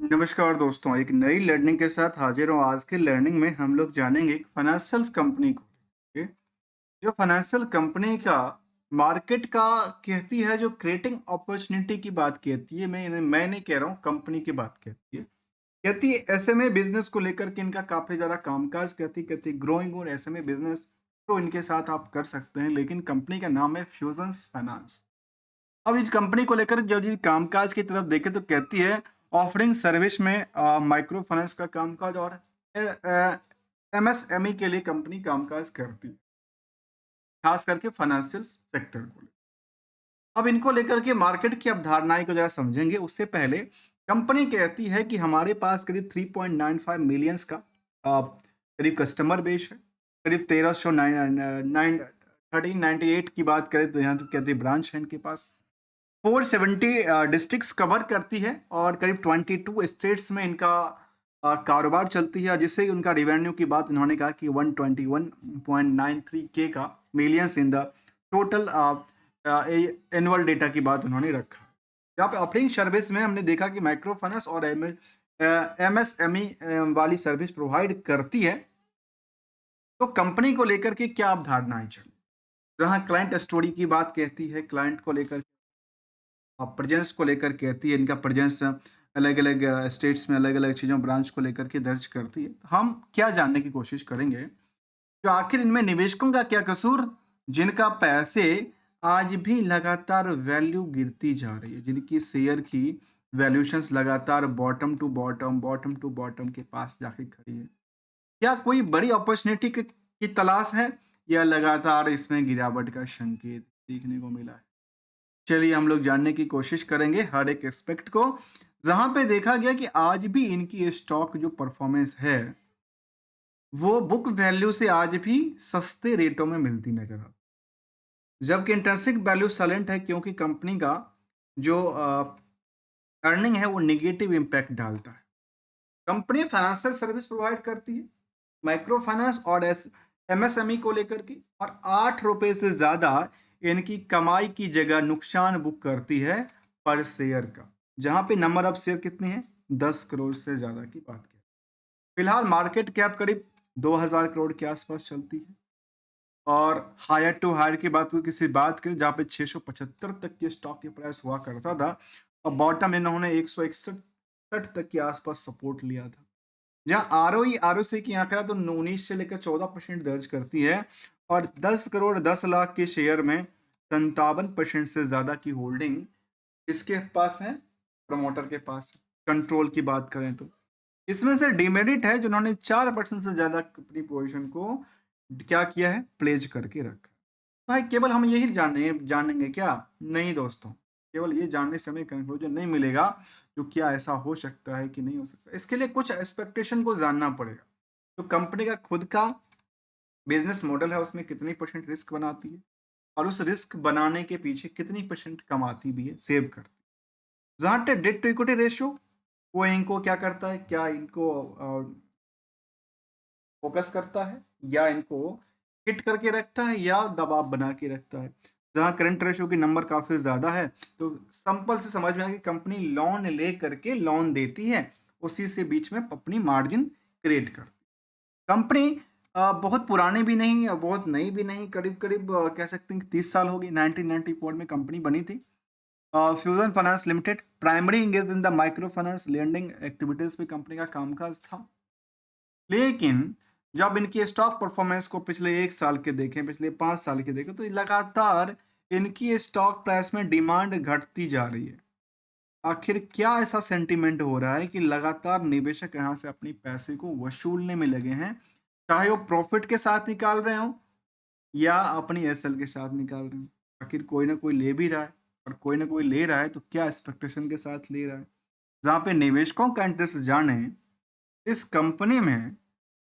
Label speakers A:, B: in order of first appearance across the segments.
A: नमस्कार दोस्तों, एक नई लर्निंग के साथ हाजिर हूँ। आज के लर्निंग में हम लोग जानेंगे एक फाइनेंशियल कंपनी को। ओके, जो फाइनेंशियल कंपनी का मार्केट का कहती है, जो क्रिएटिंग अपॉर्चुनिटी की बात कहती है। मैं नहीं कह रहा हूँ, कंपनी की बात कहती है एसएमए बिजनेस को लेकर के इनका काफी ज्यादा कामकाज कहती ग्रोइंग, और एसएमए बिजनेस तो इनके साथ आप कर सकते हैं, लेकिन कंपनी का नाम है फ्यूजन्स फाइनेंस। अब इस कंपनी को लेकर जब ये कामकाज की तरफ देखें तो कहती है ऑफरिंग सर्विस में माइक्रो फाइनेंस का कामकाज और एमएसएमई के लिए कंपनी कामकाज करती है, खास करके फाइनेंशियल सेक्टर को लेकर। अब इनको लेकर के मार्केट की अवधारणाएं को जरा समझेंगे। उससे पहले कंपनी कहती है कि हमारे पास करीब 3.95 मिलियंस का करीब कस्टमर बेस है। करीब 1398 की बात करें तो यहाँ तो कहती है ब्रांच है इनके पास। 470 डिस्ट्रिक्ट्स कवर करती है और करीब 22 स्टेट्स में इनका कारोबार चलती है, जिससे उनका रिवेन्यू की बात उन्होंने कहा कि 121.93 के का millions in the total annual data की बात उन्होंने रखा। यहाँ पे ऑफरिंग सर्विस में हमने देखा कि माइक्रो फाइनेंस और एमएसएमई वाली सर्विस प्रोवाइड करती है। तो कंपनी को लेकर के क्या अवधारणाएं चली, जहाँ क्लाइंट स्टोरी की बात कहती है, क्लाइंट को लेकर प्रेजेंस को लेकर कहती है, इनका प्रेजेंस अलग अलग स्टेट्स में अलग अलग चीज़ों ब्रांच को लेकर के दर्ज करती है। तो हम क्या जानने की कोशिश करेंगे कि आखिर इनमें निवेशकों का क्या कसूर, जिनका पैसे आज भी लगातार वैल्यू गिरती जा रही है, जिनकी शेयर की वैल्यूशंस लगातार बॉटम टू बॉटम के पास जाके खड़ी है। क्या कोई बड़ी अपॉर्चुनिटी की तलाश है, या लगातार इसमें गिरावट का संकेत देखने को मिला है? चलिए हम लोग जानने की कोशिश करेंगे हर एक एस्पेक्ट को। जहां पे देखा गया कि आज भी इनकी स्टॉक जो परफॉर्मेंस है, वो बुक वैल्यू से आज भी सस्ते रेटों में मिलती नजर आती, जबकि इंट्रिंसिक वैल्यू साइलेंट है, क्योंकि कंपनी का जो अर्निंग है वो निगेटिव इम्पैक्ट डालता है। कंपनी फाइनेंशियल सर्विस प्रोवाइड करती है, माइक्रो फाइनेंस और एमएसएमई को लेकर के, और 8 रुपए से ज्यादा इनकी कमाई की जगह नुकसान बुक करती है पर शेयर का, जहां पे नंबर ऑफ शेयर कितने हैं, 10 करोड़ से ज्यादा की बात करें। फिलहाल मार्केट कैप करीब 2000 करोड़ के आसपास चलती है, और हायर टू हायर की बात किसी बात करें जहाँ पे 675 तक के स्टॉक के प्राइस हुआ करता था, और बॉटम इन्होंने 161 तक के आसपास सपोर्ट लिया था। जहाँ आरओसी की आंकड़ा तो 19 से लेकर 14% दर्ज करती है, और 10 करोड़ 10 लाख के शेयर में 57% से ज्यादा की होल्डिंग किसके पास है, प्रमोटर के पास है। कंट्रोल की बात करें तो इसमें से डिमेरिट है, जिन्होंने 4% से ज्यादा अपनी पोजीशन को क्या किया है, प्लेज करके रखा। भाई केवल हम यही जानेंगे क्या? नहीं दोस्तों, केवल ये जानने से हमें कंक्लूजन नहीं मिलेगा जो क्या ऐसा हो सकता है कि नहीं हो सकता। इसके लिए कुछ एक्सपेक्टेशन को जानना पड़ेगा। तो कंपनी का खुद का बिजनेस मॉडल है, उसमें कितनी परसेंट रिस्क बनाती है, और उस रिस्क बनाने के पीछे कितनी परसेंट कमाती भी है, सेव करती है। जहाँ तक डेट टू इक्विटी रेशियो, वो इनको क्या करता है, क्या इनको फोकस करता है, या इनको हिट करके रखता है, या दबाव बना के रखता है। जहां करंट रेशियो की नंबर काफी ज्यादा है, तो सिंपल से समझ में आया कि कंपनी लोन ले करके लोन देती है, उसी से बीच में अपनी मार्जिन क्रिएट करती है। कंपनी बहुत पुरानी भी नहीं और बहुत नई भी नहीं, करीब करीब कह सकते हैं कि 30 साल हो गई। 1994 में कंपनी बनी थी। Fusion finance limited primary engage in the micro finance lending activities पे कंपनी का कामकाज था। लेकिन जब इनकी स्टॉक परफॉर्मेंस को पिछले 1 साल के देखें, पिछले 5 साल के देखें, तो लगातार इनकी स्टॉक प्राइस में डिमांड घटती जा रही है। आखिर क्या ऐसा सेंटीमेंट हो रहा है कि लगातार निवेशक यहाँ से अपनी पैसे को वसूलने में लगे हैं, चाहे वो प्रॉफिट के साथ निकाल रहे हो या अपनी एसएल के साथ निकाल रहे हो। आखिर कोई ना कोई ले भी रहा है, और कोई ना कोई ले रहा है तो क्या एक्सपेक्टेशन के साथ ले रहा है। जहाँ पे निवेशकों का इंटरेस्ट जाने, इस कंपनी में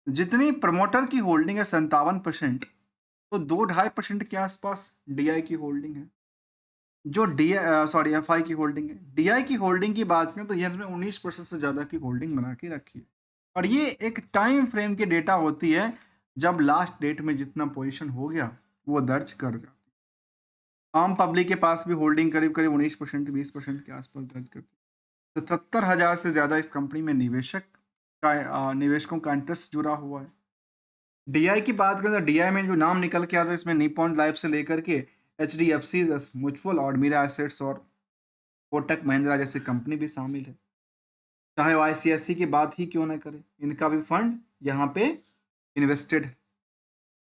A: जितनी प्रमोटर की होल्डिंग है 57%, तो 2-2.5% के आसपास डीआई की होल्डिंग है। जो डी सॉरी एफआई की होल्डिंग है। डीआई की होल्डिंग की बात करें तो ये इसमें 19% से ज़्यादा की होल्डिंग बना के रखी है, और ये एक टाइम फ्रेम की डेटा होती है, जब लास्ट डेट में जितना पोजीशन हो गया वो दर्ज कर जाती है। आम पब्लिक के पास भी होल्डिंग करीब करीब 19% 20% के आसपास दर्ज करती है। 77,000 से ज़्यादा इस कंपनी में निवेशकों का इंटरेस्ट जुड़ा हुआ है। डीआई की बात करें तो डीआई में जो नाम निकल के आता है इसमें निप्पॉन लाइफ से लेकर के एचडीएफसी म्यूचुअल और मीरा एसेट्स और कोटक महिंद्रा जैसी कंपनी भी शामिल है। चाहे वो आईसीआईसी की बात ही क्यों ना करें, इनका भी फंड यहाँ पे इन्वेस्टेड है।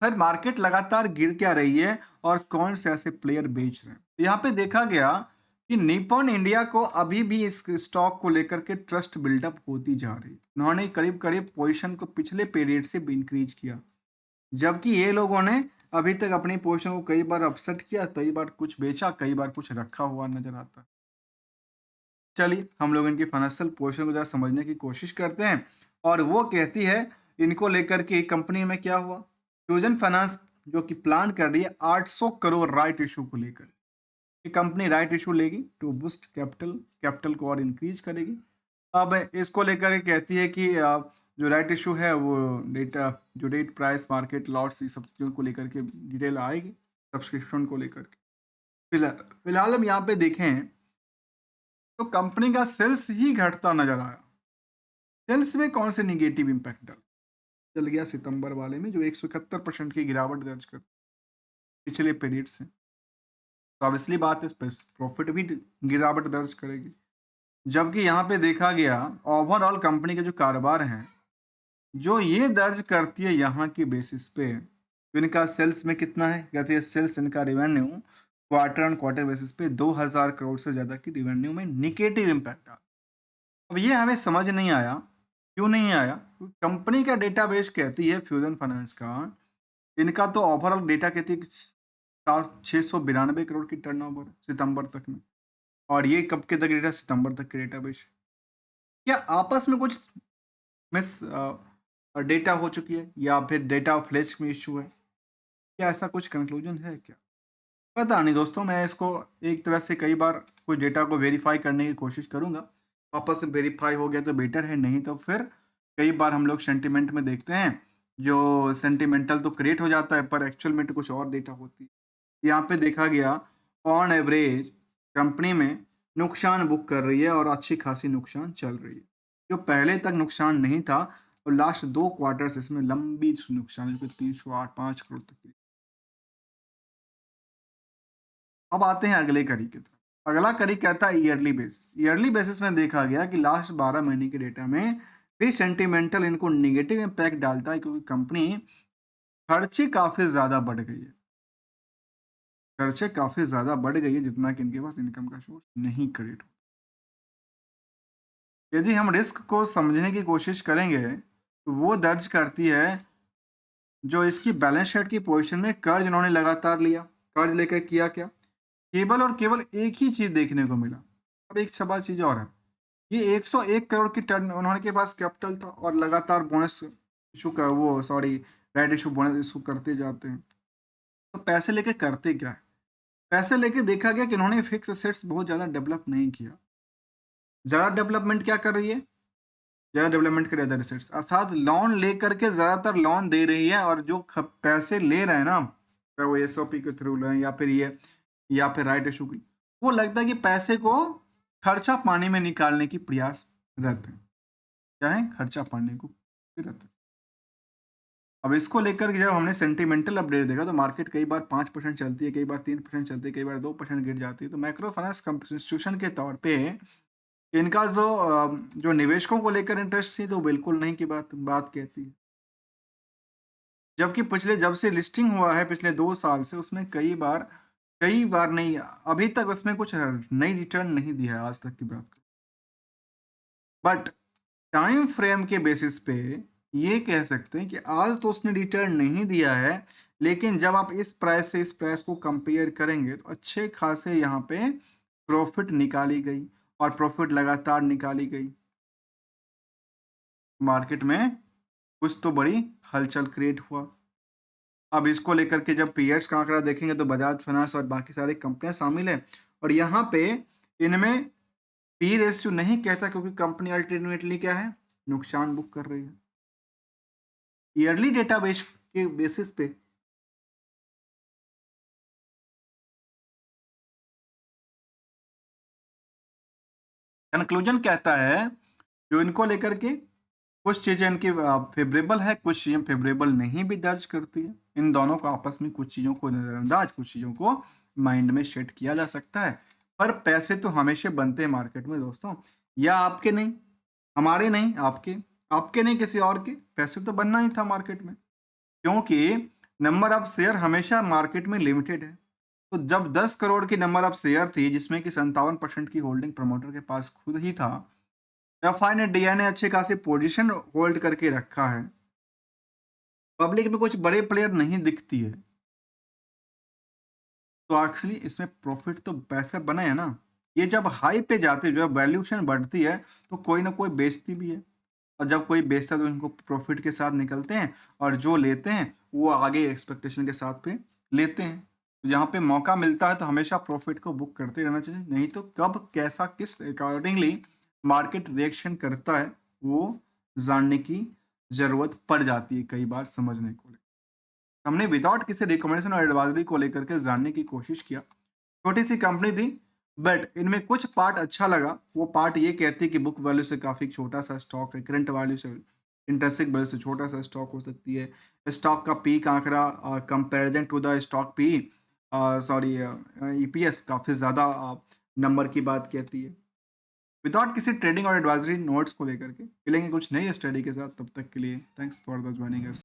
A: सर मार्केट लगातार गिर क्या रही है और कौन से ऐसे प्लेयर बेच रहे हैं? यहाँ पे देखा गया कि निप्पॉन इंडिया को अभी भी इस स्टॉक को लेकर के ट्रस्ट बिल्डअप होती जा रही है। उन्होंने करीब करीब पोजीशन को पिछले पीरियड से भी इंक्रीज किया, जबकि ये लोगों ने अभी तक अपनी पोजीशन को कई बार अपसेट किया, कई बार कुछ बेचा, कई बार कुछ रखा हुआ नजर आता है। चलिए हम लोग इनकी फाइनेंशियल पोजीशन को ज़रा समझने की कोशिश करते हैं। और वो कहती है इनको लेकर के कंपनी में क्या हुआ। फ्यूजन फाइनेंस जो कि प्लान कर रही है 800 करोड़ राइट इशू को लेकर। ये कंपनी राइट इशू लेगी टू बूस्ट कैपिटल को और इंक्रीज करेगी। अब इसको लेकर के कहती है कि जो राइट इशू है वो डेटा जो डेट प्राइस मार्केट लॉट्स ये सब चीज़ों को लेकर के डिटेल आएगी सब्सक्रिप्शन को लेकर के। फिलहाल हम यहाँ पे देखें तो कंपनी का सेल्स ही घटता नजर आया। सेल्स में कौन से निगेटिव इम्पैक्ट चल गया सितंबर वाले में, जो 171% की गिरावट दर्ज कर पिछले पीरियड से। तो अब इसलिए बात है प्रॉफिट भी गिरावट दर्ज करेगी। जबकि यहाँ पे देखा गया ओवरऑल कंपनी के जो कारोबार हैं जो ये दर्ज करती है यहाँ की बेसिस पे, तो इनका सेल्स में कितना है, कहती है सेल्स इनका revenue quarter on quarter basis पे 2000 करोड़ से ज़्यादा की रिवेन्यू में निगेटिव इम्पैक्ट आ। अब ये हमें समझ नहीं आया, क्यों नहीं आया? कंपनी का डेटाबेस कहती है फ्यूजन फाइनेंस का, इनका तो ओवरऑल डेटा कहती है 692 करोड़ की टर्नओवर सितंबर तक में। और ये कब के तक डेटा, सितंबर तक के डेटाबेस। क्या आपस में कुछ मिस डेटा हो चुकी है या फिर डेटा फ्लैश में इशू है? क्या ऐसा कुछ कंक्लूजन है क्या? पता नहीं दोस्तों, मैं इसको एक तरह से कई बार कुछ डेटा को वेरीफाई करने की कोशिश करूंगा। वापस से वेरीफाई हो गया तो बेटर है, नहीं तो फिर कई बार हम लोग सेंटिमेंट में देखते हैं, जो सेंटिमेंटल तो क्रिएट हो जाता है पर एक्चुअल में तो कुछ और डेटा होती है। यहाँ पे देखा गया ऑन एवरेज कंपनी में नुकसान बुक कर रही है और अच्छी खासी नुकसान चल रही है, जो पहले तक नुकसान नहीं था और लास्ट 2 क्वार्टर से इसमें लंबी नुकसान है, जो 308 5 करोड़ तक की। अब आते हैं अगले कड़ी की तरफ। अगला कड़ी कहता है ईयरली बेसिस। ईयरली बेसिस में देखा गया कि लास्ट 12 महीने के डेटा में भी सेंटिमेंटल इनको निगेटिव इम्पैक्ट डालता है, क्योंकि कंपनी खर्चे काफी ज्यादा बढ़ गई है। खर्चे काफी ज्यादा बढ़ गई है, जितना कि इनके पास इनकम का सोर्स नहीं क्रिएट हो। यदि हम रिस्क को समझने की कोशिश करेंगे तो वो दर्ज करती है जो इसकी बैलेंस शीट की पोजीशन में कर्ज इन्होंने लगातार लिया। कर्ज लेकर किया क्या? केवल और केवल एक ही चीज देखने को मिला। अब एक सभा चीज और है, ये 101 करोड़ की टर्न उन्होंने के पास कैपिटल था और लगातार बोनस इशू का वो sorry right issue bonus issue करते जाते हैं। तो पैसे लेके करते क्या है? पैसे लेके देखा गया कि इन्होंने फिक्स एसेट्स बहुत ज़्यादा डेवलप नहीं किया। ज़्यादा डेवलपमेंट क्या कर रही है? ज़्यादा डेवलपमेंट करे अदर एसेट्स, अर्थात लोन लेकर के ज़्यादातर लोन दे रही है, और जो पैसे ले रहे हैं ना, चाहे वो एसओपी के थ्रू लें या फिर ये या फिर राइट इशू की, वो लगता है कि पैसे को खर्चा पानी में निकालने की प्रयास रहते हैं। क्या है? खर्चा पाने को रहते हैं। अब इसको लेकर के जब हमने सेंटिमेंटल अपडेट देखा तो मार्केट कई बार 5% चलती है, कई बार 3% चलती है, कई बार 2% गिर जाती है। तो माइक्रो फाइनेंस इंस्टीट्यूशन के तौर पे इनका जो निवेशकों को लेकर इंटरेस्ट थी तो बिल्कुल नहीं की बात कहती है। जबकि पिछले जब से लिस्टिंग हुआ है पिछले 2 साल से, उसमें कई बार नहीं, अभी तक उसमें कुछ नई रिटर्न नहीं दिया है आज तक की बात करें। बट टाइम फ्रेम के बेसिस पे ये कह सकते हैं कि आज तो उसने रिटर्न नहीं दिया है, लेकिन जब आप इस प्राइस से इस प्राइस को कंपेयर करेंगे तो अच्छे खासे यहाँ पे प्रॉफिट निकाली गई, और प्रॉफिट लगातार निकाली गई। मार्केट में कुछ तो बड़ी हलचल क्रिएट हुआ। अब इसको लेकर के जब पीएस का आंकड़ा देखेंगे तो बजाज फाइनेंस और बाकी सारी कंपनियां शामिल है, और यहाँ पे इनमें पी रेशियो नहीं कहता, क्योंकि कंपनी अल्टीमेटली क्या है, नुकसान बुक कर रही है। ईयरली डेटाबेस के बेसिस पे कंक्लूजन कहता है जो इनको लेकर के कुछ चीजें इनकी फेवरेबल है, कुछ चीजें फेवरेबल नहीं भी दर्ज करती है। इन दोनों को आपस में कुछ चीजों को नजरअंदाज, कुछ चीजों को माइंड में सेट किया जा सकता है। पर पैसे तो हमेशा बनते हैं मार्केट में दोस्तों, या आपके नहीं, हमारे नहीं, आपके, आपके नहीं, किसी और के। पैसे तो बनना ही था मार्केट में, क्योंकि नंबर ऑफ शेयर हमेशा मार्केट में लिमिटेड है। तो जब 10 करोड़ की नंबर ऑफ शेयर थी, जिसमें कि 57% की होल्डिंग प्रमोटर के पास खुद ही था, एफआई ने डीआई ने अच्छी खासी पोजीशन होल्ड करके रखा है, पब्लिक में कुछ बड़े प्लेयर नहीं दिखती है, तो एक्चुअली इसमें प्रॉफिट तो पैसे बने हैं ना। ये जब हाई पे जाते, जो है वैल्यूएशन बढ़ती है, तो कोई ना कोई बेचती भी है, और जब कोई बेचता है तो इनको प्रॉफिट के साथ निकलते हैं, और जो लेते हैं वो आगे एक्सपेक्टेशन के साथ पे लेते हैं। तो जहाँ पे मौका मिलता है तो हमेशा प्रॉफिट को बुक करते रहना चाहिए, नहीं तो कब कैसा किस अकॉर्डिंगली मार्केट रिएक्शन करता है वो जानने की ज़रूरत पड़ जाती है कई बार समझने को। हमने विदाउट किसी रिकमेंडेशन और एडवाइजरी को लेकर के जानने की कोशिश किया। छोटी सी कंपनी थी, बट इनमें कुछ पार्ट अच्छा लगा। वो पार्ट ये कहती है कि बुक वैल्यू से काफ़ी छोटा सा स्टॉक है, करंट वैल्यू से, इंटरेंसिक वैल्यू से छोटा सा स्टॉक हो सकती है। स्टॉक का पीक आंकड़ा comparison to the stock P, sorry, EPS काफ़ी ज़्यादा नंबर की बात कहती है। विदाउट किसी ट्रेडिंग और एडवाइजरी नोट्स को लेकर के मिलेंगे कुछ नई स्टडी के साथ, तब तक के लिए thanks for the joining us.